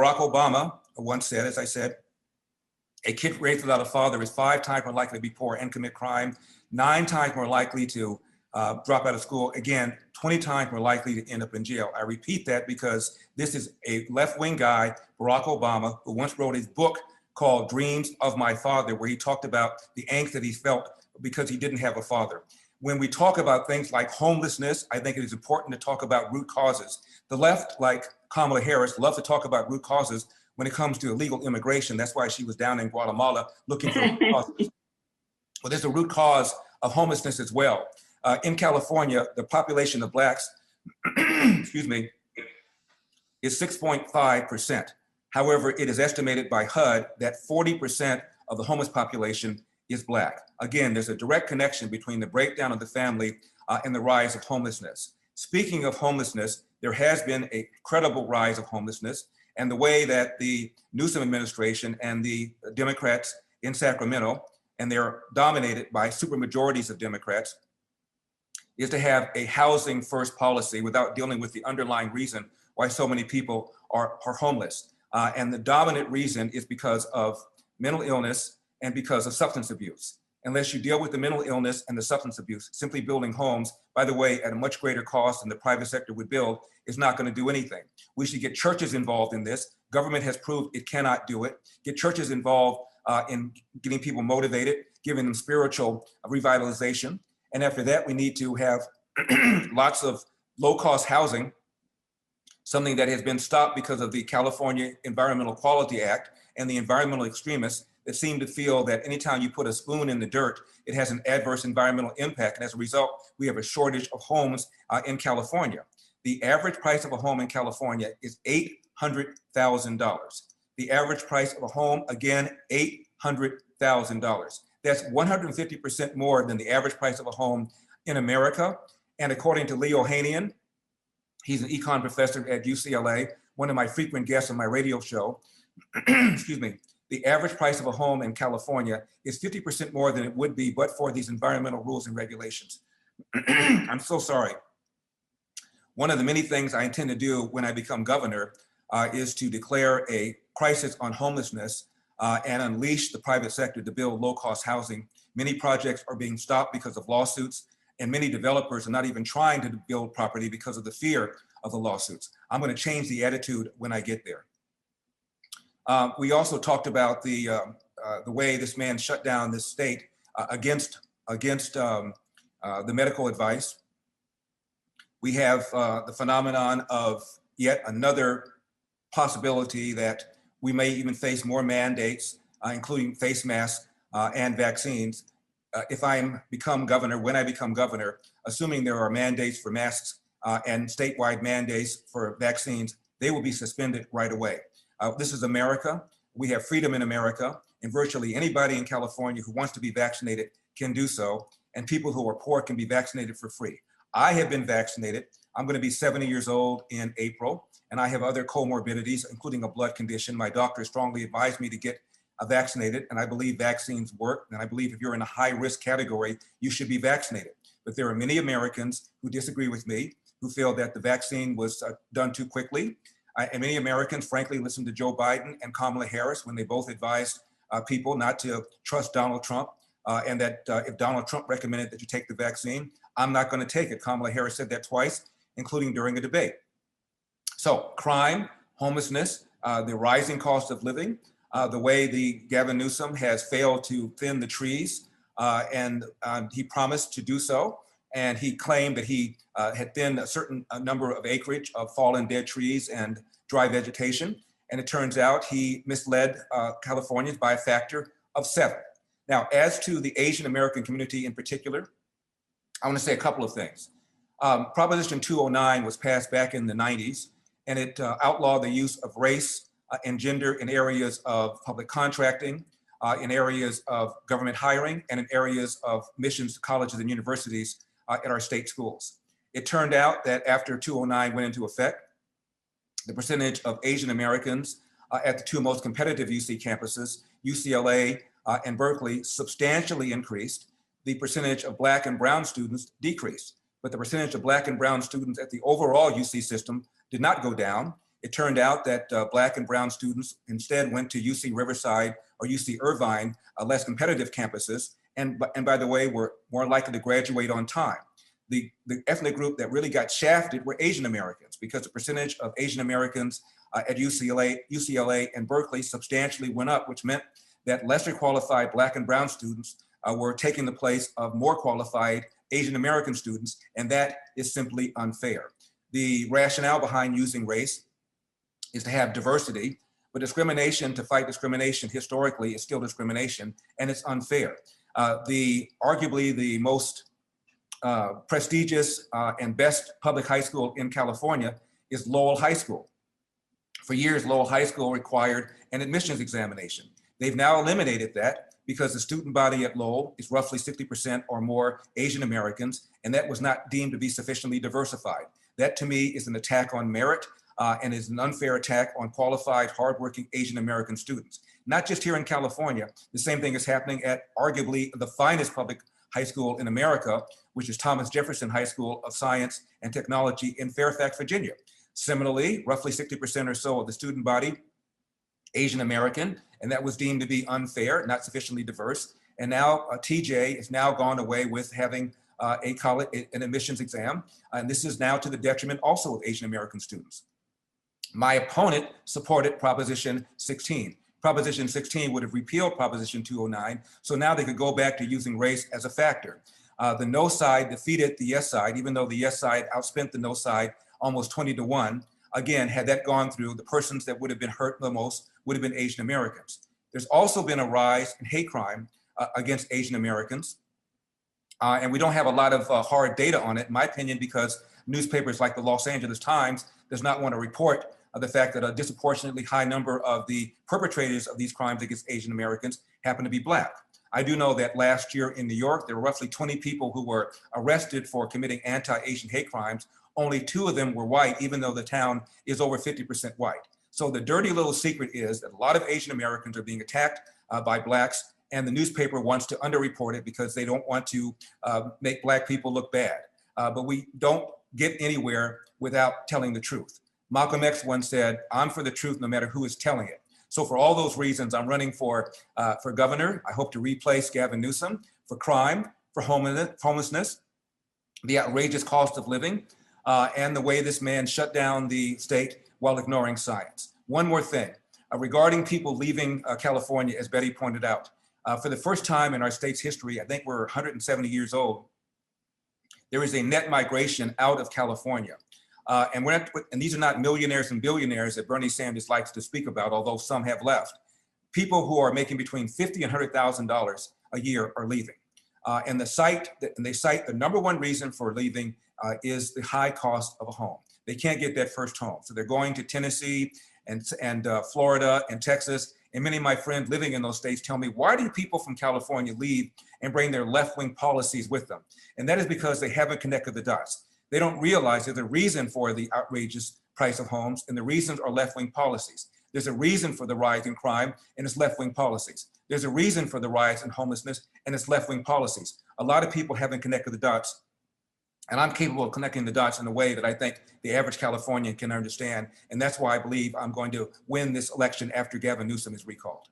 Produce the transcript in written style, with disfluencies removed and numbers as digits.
Barack Obama once said, as I said, a kid raised without a father is 5 times more likely to be poor and commit crime, 9 times more likely to drop out of school. Again, 20 times more likely to end up in jail. I repeat that because this is a left-wing guy, Barack Obama, who once wrote his book called Dreams of My Father, where he talked about the angst that he felt because he didn't have a father. When we talk about things like homelessness, I think it is important to talk about root causes. The left, like Kamala Harris, love to talk about root causes when it comes to illegal immigration. That's why she was down in Guatemala looking for root causes. Well, there's a root cause of homelessness as well. In California, the population of Blacks, excuse me, is 6.5%. However, it is estimated by HUD that 40% of the homeless population is Black. Again, there's a direct connection between the breakdown of the family and the rise of homelessness. Speaking of homelessness, there has been a credible rise of homelessness, and the way that the Newsom administration and the Democrats in Sacramento, and they're dominated by supermajorities of Democrats, is to have a housing first policy without dealing with the underlying reason why so many people are homeless. And the dominant reason is because of mental illness and because of substance abuse. Unless you deal with the mental illness and the substance abuse, simply building homes, by the way, at a much greater cost than the private sector would build, is not going to do anything. We should get churches involved in this. Government has proved it cannot do it. Get churches involved in getting people motivated, giving them spiritual revitalization. And after that, we need to have lots of low-cost housing, something that has been stopped because of the California Environmental Quality Act and the environmental extremists that seem to feel that anytime you put a spoon in the dirt, it has an adverse environmental impact. And as a result, we have a shortage of homes in California. The average price of a home in California is $800,000. The average price of a home, again, $800,000. That's 150% more than the average price of a home in America. And according to Leo Hanian, he's an econ professor at UCLA, one of my frequent guests on my radio show, excuse me, the average price of a home in California is 50% more than it would be but for these environmental rules and regulations. I'm so sorry. One of the many things I intend to do when I become governor is to declare a crisis on homelessness and unleash the private sector to build low-cost housing. Many projects are being stopped because of lawsuits, and many developers are not even trying to build property because of the fear of the lawsuits. I'm going to change the attitude when I get there. We also talked about the way this man shut down this state against the medical advice. We have the phenomenon of yet another possibility that we may even face more mandates, including face masks and vaccines. If I become governor, when I become governor, assuming there are mandates for masks and statewide mandates for vaccines, they will be suspended right away. This is America. We have freedom in America, and virtually anybody in California who wants to be vaccinated can do so, and people who are poor can be vaccinated for free. I have been vaccinated. I'm going to be 70 years old in April, and I have other comorbidities, including a blood condition. My doctor strongly advised me to get vaccinated, and I believe vaccines work, and I believe if you're in a high-risk category, you should be vaccinated. But there are many Americans who disagree with me, who feel that the vaccine was done too quickly. And many Americans, frankly, listen to Joe Biden and Kamala Harris when they both advised people not to trust Donald Trump, and that if Donald Trump recommended that you take the vaccine, I'm not going to take it. Kamala Harris said that twice, including during a debate. So crime, homelessness, the rising cost of living, the way the Gavin Newsom has failed to thin the trees, and he promised to do so. And he claimed that he had thinned a certain number of acreage of fallen dead trees and dry vegetation. And it turns out he misled Californians by a factor of 7. Now, as to the Asian American community in particular, I want to say a couple of things. Proposition 209 was passed back in the 90s, and it outlawed the use of race and gender in areas of public contracting, in areas of government hiring, and in areas of admissions to colleges and universities at our state schools. It turned out that after 209 went into effect, the percentage of Asian Americans at the 2 most competitive UC campuses, UCLA and Berkeley, substantially increased. The percentage of Black and brown students decreased, but the percentage of Black and brown students at the overall UC system did not go down. It turned out that Black and brown students instead went to UC Riverside or UC Irvine, less competitive campuses, and by the way, were more likely to graduate on time. The ethnic group that really got shafted were Asian Americans, because the percentage of Asian Americans at UCLA and Berkeley substantially went up, which meant that lesser qualified Black and brown students were taking the place of more qualified Asian American students, and that is simply unfair. The rationale behind using race is to have diversity, but discrimination, to fight discrimination historically, is still discrimination, and it's unfair. Arguably the most prestigious and best public high school in California is Lowell High School. For years, Lowell High School required an admissions examination. They've now eliminated that because the student body at Lowell is roughly 60% or more Asian Americans, and that was not deemed to be sufficiently diversified. That, to me, is an attack on merit and is an unfair attack on qualified, hardworking Asian American students. Not just here in California, the same thing is happening at arguably the finest public high school in America, which is Thomas Jefferson High School of Science and Technology in Fairfax, Virginia. Similarly, roughly 60% or so of the student body, Asian American, and that was deemed to be unfair, not sufficiently diverse. And now TJ has now gone away with having an admissions exam. And this is now to the detriment also of Asian American students. My opponent supported Proposition 16. Proposition 16 would have repealed Proposition 209, so now they could go back to using race as a factor. The no side defeated the yes side, even though the yes side outspent the no side almost 20-1. Again, had that gone through, the persons that would have been hurt the most would have been Asian Americans. There's also been a rise in hate crime against Asian Americans. And we don't have a lot of hard data on it, in my opinion, because newspapers like the Los Angeles Times does not want to report the fact that a disproportionately high number of the perpetrators of these crimes against Asian Americans happen to be Black. I do know that last year in New York, there were roughly 20 people who were arrested for committing anti-Asian hate crimes. Only 2 of them were white, even though the town is over 50% white. So the dirty little secret is that a lot of Asian Americans are being attacked by Blacks, and the newspaper wants to underreport it because they don't want to make Black people look bad. But we don't get anywhere without telling the truth. Malcolm X once said, "I'm for the truth no matter who is telling it." So for all those reasons, I'm running for governor. I hope to replace Gavin Newsom for crime, for homelessness, the outrageous cost of living, and the way this man shut down the state while ignoring science. One more thing, regarding people leaving California, as Betty pointed out, for the first time in our state's history, I think we're 170 years old, there is a net migration out of California. And these are not millionaires and billionaires that Bernie Sanders likes to speak about, although some have left. People who are making between $50,000 and $100,000 a year are leaving. And they cite the number one reason for leaving is the high cost of a home. They can't get that first home. So they're going to Tennessee and Florida and Texas. And many of my friends living in those states tell me, why do people from California leave and bring their left-wing policies with them? And that is because they haven't connected the dots. They don't realize there's a reason for the outrageous price of homes, and the reasons are left-wing policies. There's a reason for the rise in crime, and it's left-wing policies. There's a reason for the rise in homelessness, and it's left-wing policies. A lot of people haven't connected the dots, and I'm capable of connecting the dots in a way that I think the average Californian can understand, and that's why I believe I'm going to win this election after Gavin Newsom is recalled.